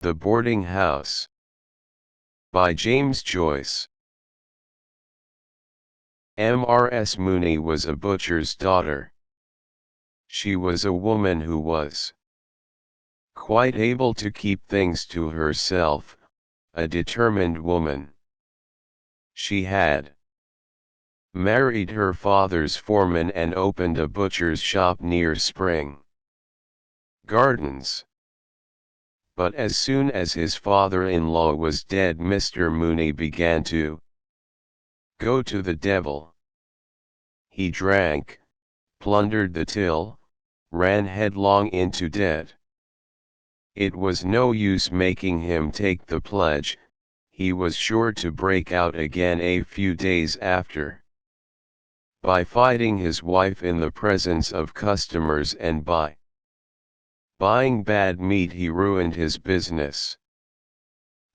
The Boarding House by James Joyce. Mrs. Mooney was a butcher's daughter. She was a woman who was quite able to keep things to herself, a determined woman. She had married her father's foreman and opened a butcher's shop near Spring Gardens. But as soon as his father-in-law was dead, Mr. Mooney began to go to the devil. He drank, plundered the till, ran headlong into debt. It was no use making him take the pledge, he was sure to break out again a few days after. By fighting his wife in the presence of customers and by buying bad meat he ruined his business.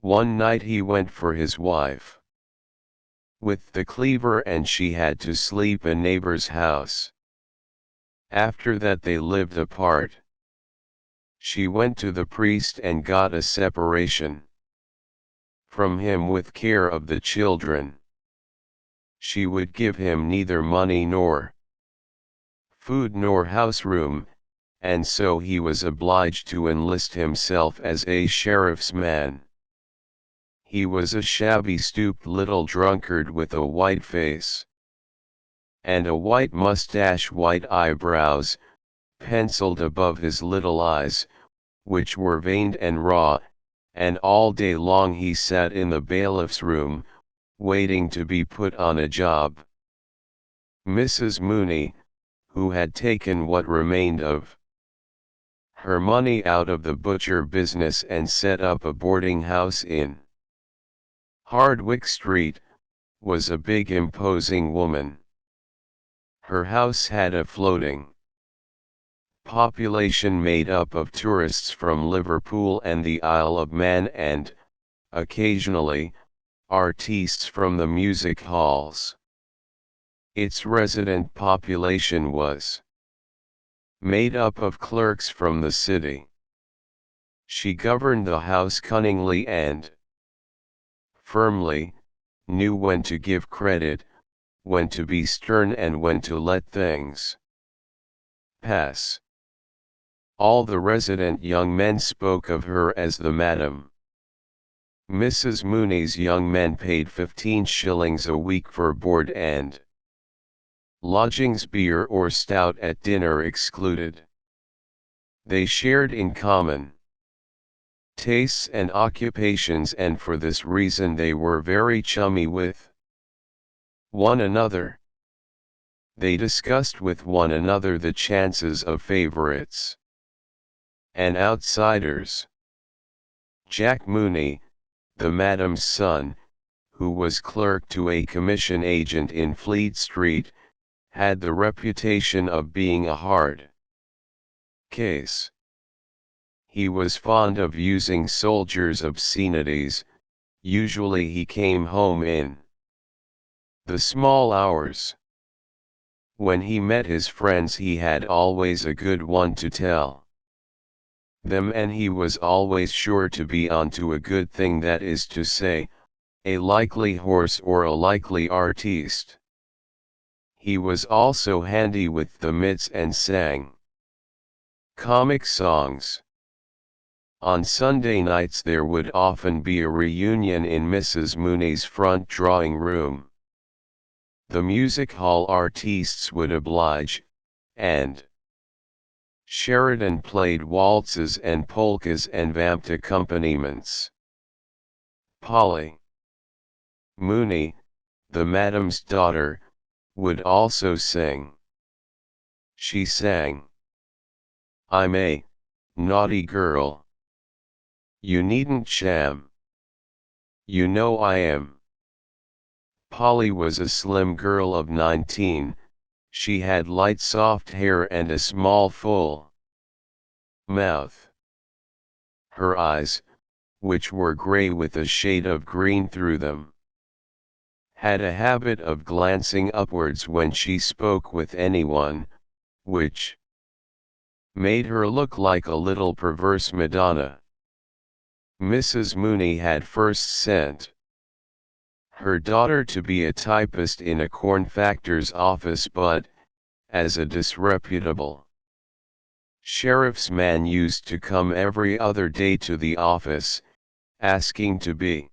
One night he went for his wife with the cleaver and she had to sleep in a neighbor's house. After that they lived apart. She went to the priest and got a separation from him with care of the children. She would give him neither money nor food nor house room, and so he was obliged to enlist himself as a sheriff's man. He was a shabby, stooped little drunkard with a white face and a white mustache, white eyebrows, penciled above his little eyes, which were veined and raw, and all day long he sat in the bailiff's room, waiting to be put on a job. Mrs. Mooney, who had taken what remained of her money out of the butcher business and set up a boarding house in Hardwick Street, was a big imposing woman. Her house had a floating population made up of tourists from Liverpool and the Isle of Man and, occasionally, artistes from the music halls. Its resident population was made up of clerks from the city. She governed the house cunningly and firmly, knew when to give credit, when to be stern and when to let things pass. All the resident young men spoke of her as the Madam. Mrs. Mooney's young men paid 15 shillings a week for board and lodgings, beer or stout at dinner excluded. They shared in common tastes and occupations, and for this reason they were very chummy with one another. They discussed with one another the chances of favorites and outsiders. Jack Mooney, the Madam's son, who was clerk to a commission agent in Fleet Street, had the reputation of being a hard case. He was fond of using soldiers' obscenities. Usually he came home in the small hours. When he met his friends he had always a good one to tell them, and he was always sure to be on to a good thing, that is to say, a likely horse or a likely artiste. He was also handy with the mitts and sang comic songs. On Sunday nights there would often be a reunion in Mrs. Mooney's front drawing room. The music hall artistes would oblige, and Sheridan played waltzes and polkas and vamped accompaniments. Polly Mooney, the Madam's daughter, would also sing. She sang, "I'm a naughty girl. You needn't sham. You know I am." Polly was a slim girl of 19, she had light soft hair and a small full mouth. Her eyes, which were grey with a shade of green through them, had a habit of glancing upwards when she spoke with anyone, which made her look like a little perverse Madonna. Mrs. Mooney had first sent her daughter to be a typist in a corn factor's office, but, as a disreputable sheriff's man used to come every other day to the office, asking to be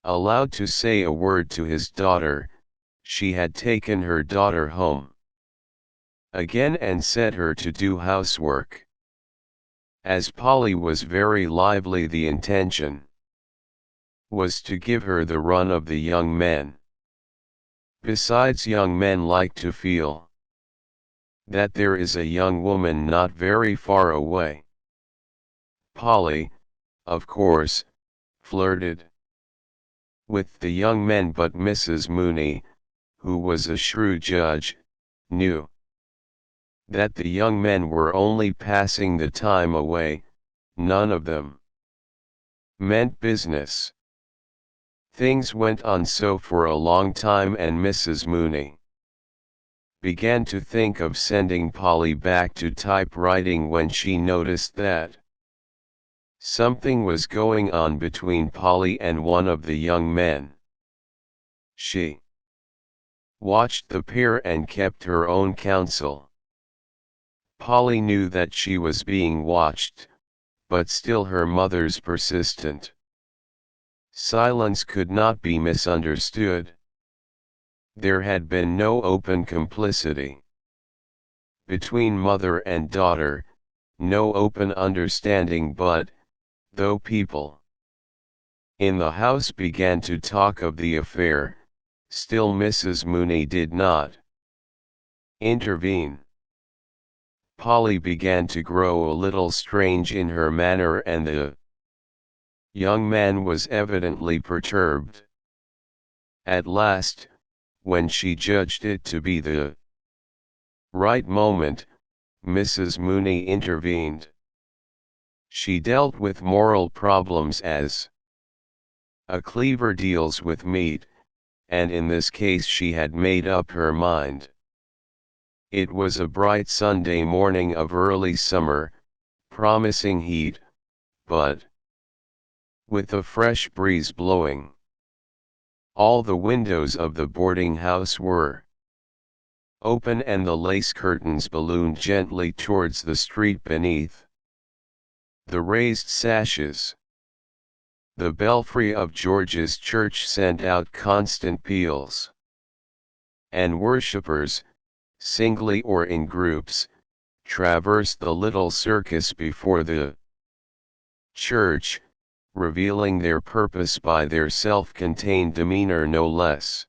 allowed to say a word to his daughter, she had taken her daughter home again and set her to do housework. As Polly was very lively, the intention was to give her the run of the young men. Besides, young men like to feel that there is a young woman not very far away. Polly, of course, flirted with the young men, but Mrs. Mooney, who was a shrewd judge, knew that the young men were only passing the time away, none of them meant business. Things went on so for a long time, and Mrs. Mooney began to think of sending Polly back to typewriting when she noticed that something was going on between Polly and one of the young men. She watched the pair and kept her own counsel. Polly knew that she was being watched, but still her mother's persistent silence could not be misunderstood. There had been no open complicity between mother and daughter, no open understanding, but, though people in the house began to talk of the affair, still Mrs. Mooney did not intervene. Polly began to grow a little strange in her manner, and the young man was evidently perturbed. At last, when she judged it to be the right moment, Mrs. Mooney intervened. She dealt with moral problems as a cleaver deals with meat, and in this case she had made up her mind. It was a bright Sunday morning of early summer, promising heat, but with a fresh breeze blowing. All the windows of the boarding house were open, and the lace curtains ballooned gently towards the street beneath the raised sashes. The belfry of George's church sent out constant peals, and worshippers, singly or in groups, traversed the little circus before the church, revealing their purpose by their self-contained demeanor no less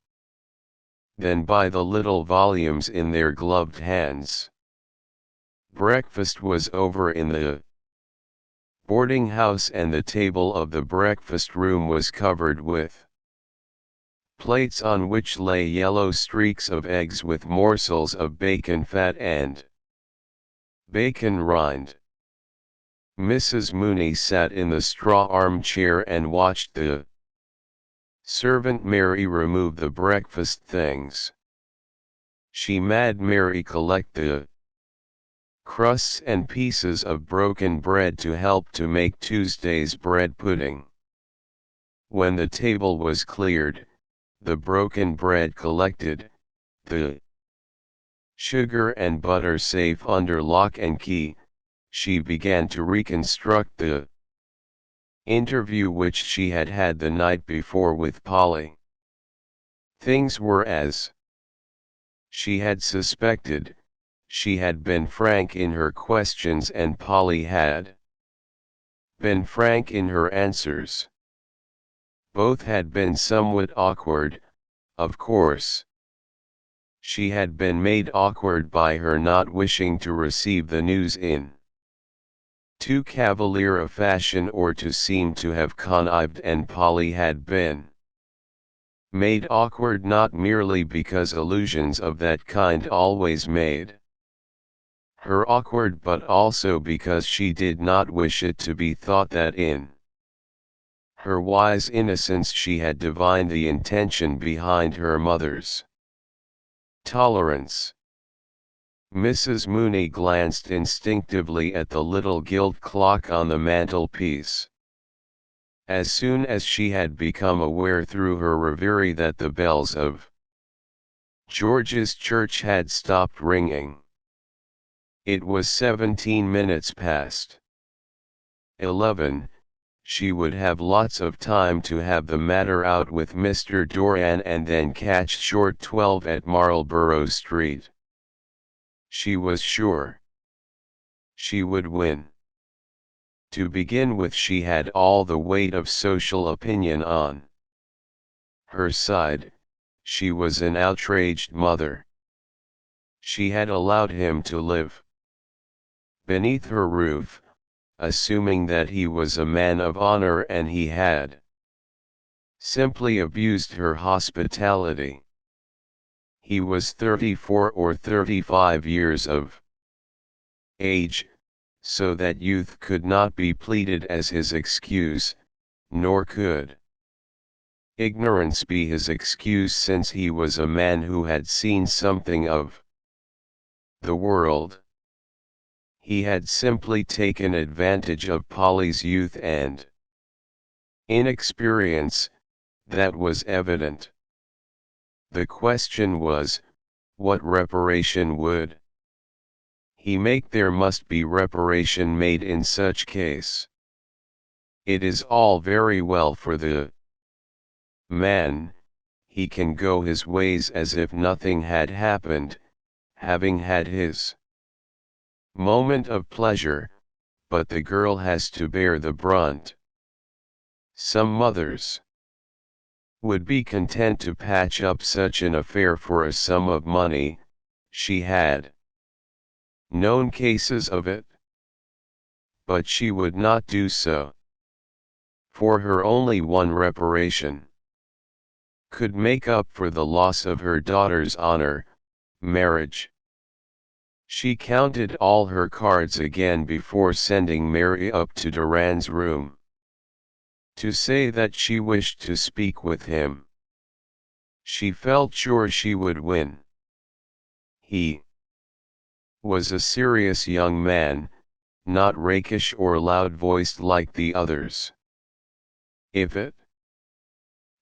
than by the little volumes in their gloved hands. Breakfast was over in the boarding house, and the table of the breakfast room was covered with plates on which lay yellow streaks of eggs with morsels of bacon fat and bacon rind. Mrs. Mooney sat in the straw armchair and watched the servant Mary remove the breakfast things. She made Mary collect the crusts and pieces of broken bread to help to make Tuesday's bread pudding. When the table was cleared, the broken bread collected, the sugar and butter safe under lock and key, she began to reconstruct the interview which she had had the night before with Polly. Things were as she had suspected. She had been frank in her questions, and Polly had been frank in her answers. Both had been somewhat awkward, of course. She had been made awkward by her not wishing to receive the news in too cavalier a fashion, or to seem to have connived, and Polly had been made awkward not merely because allusions of that kind always made her awkward, but also because she did not wish it to be thought that in her wise innocence she had divined the intention behind her mother's tolerance. Mrs. Mooney glanced instinctively at the little gilt clock on the mantelpiece. As soon as she had become aware through her reverie that the bells of George's church had stopped ringing. It was 17 minutes past 11, she would have lots of time to have the matter out with Mr. Doran and then catch short 12 at Marlborough Street. She was sure she would win. To begin with, she had all the weight of social opinion on her side. She was an outraged mother. She had allowed him to live beneath her roof, assuming that he was a man of honor, and he had simply abused her hospitality. He was 34 or 35 years of age, so that youth could not be pleaded as his excuse, nor could ignorance be his excuse, since he was a man who had seen something of the world. He had simply taken advantage of Polly's youth and inexperience, that was evident. The question was, what reparation would he make? There must be reparation made in such case. It is all very well for the man, he can go his ways as if nothing had happened, having had his moment of pleasure, but the girl has to bear the brunt. Some mothers would be content to patch up such an affair for a sum of money. She had known cases of it, but she would not do so. For her, only one reparation could make up for the loss of her daughter's honor: marriage. She counted all her cards again before sending Mary up to Doran's room to say that she wished to speak with him. She felt sure she would win. He was a serious young man, not rakish or loud-voiced like the others. If it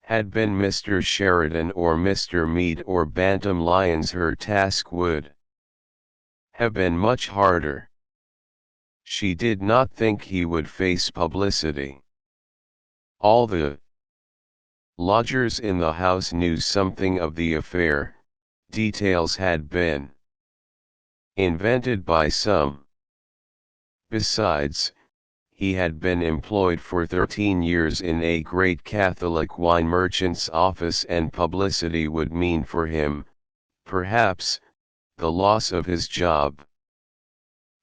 had been Mr. Sheridan or Mr. Meade or Bantam Lyons, her task would have been much harder. She did not think he would face publicity. All the lodgers in the house knew something of the affair. Details had been invented by some. Besides, he had been employed for 13 years in a great Catholic wine merchant's office, and publicity would mean for him, perhaps, the loss of his job.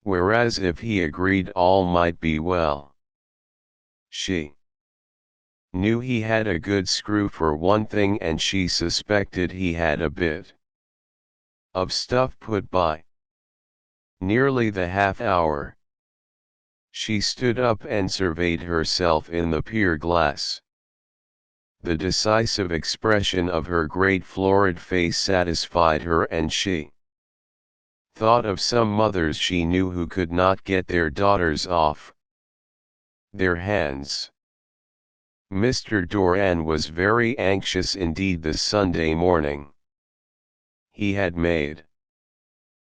Whereas if he agreed, all might be well. She knew he had a good screw for one thing, and she suspected he had a bit of stuff put by. Nearly the half hour. She stood up and surveyed herself in the pier glass. The decisive expression of her great florid face satisfied her, and she thought of some mothers she knew who could not get their daughters off their hands. Mr. Doran was very anxious indeed this Sunday morning. He had made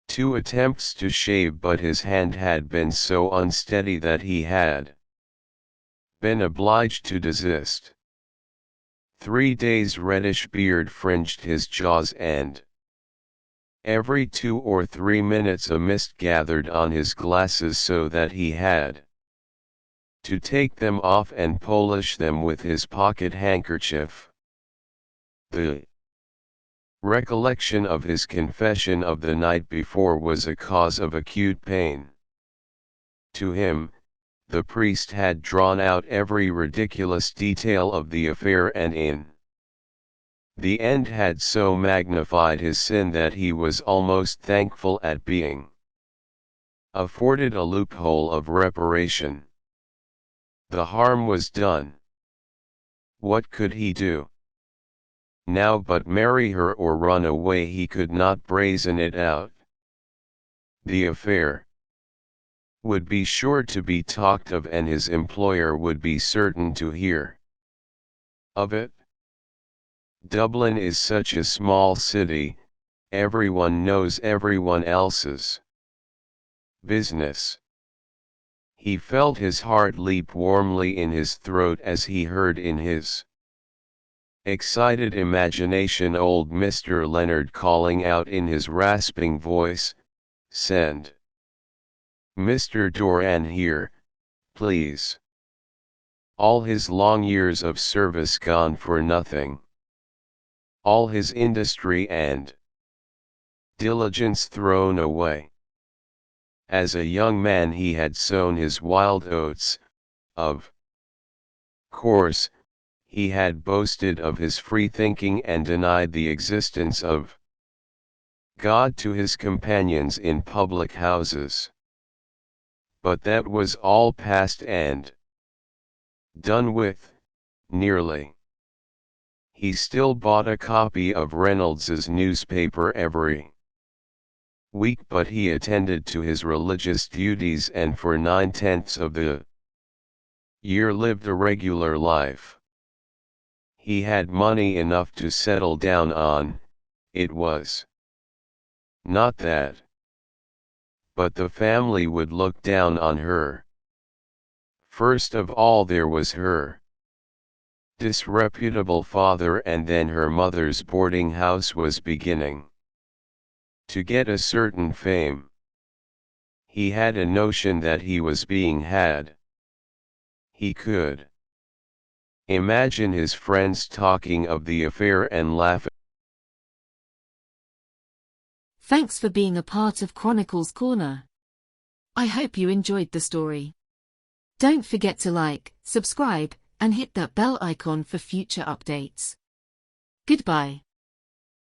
2 attempts to shave, but his hand had been so unsteady that he had been obliged to desist. 3 days' reddish beard fringed his jaws, and every 2 or 3 minutes a mist gathered on his glasses, so that he had to take them off and polish them with his pocket handkerchief. The recollection of his confession of the night before was a cause of acute pain. To him, the priest had drawn out every ridiculous detail of the affair, and in the end had so magnified his sin that he was almost thankful at being afforded a loophole of reparation. The harm was done. What could he do now but marry her or run away? He could not brazen it out. The affair would be sure to be talked of, and his employer would be certain to hear of it. Dublin is such a small city, everyone knows everyone else's business. He felt his heart leap warmly in his throat as he heard in his excited imagination old Mr. Leonard calling out in his rasping voice, "Send Mr. Doran here, please." All his long years of service gone for nothing. All his industry and diligence thrown away. As a young man he had sown his wild oats, of course, he had boasted of his free thinking and denied the existence of God to his companions in public houses. But that was all past and done with, nearly. He still bought a copy of Reynolds's newspaper every week, but he attended to his religious duties and for 9/10 of the year lived a regular life. He had money enough to settle down on, it was not that. But the family would look down on her. First of all there was her disreputable father, and then her mother's boarding house was beginning to get a certain fame. He had a notion that he was being had. He could imagine his friends talking of the affair and laughing. Thanks for being a part of Chronicles Corner. I hope you enjoyed the story. Don't forget to like, subscribe, and hit that bell icon for future updates. Goodbye.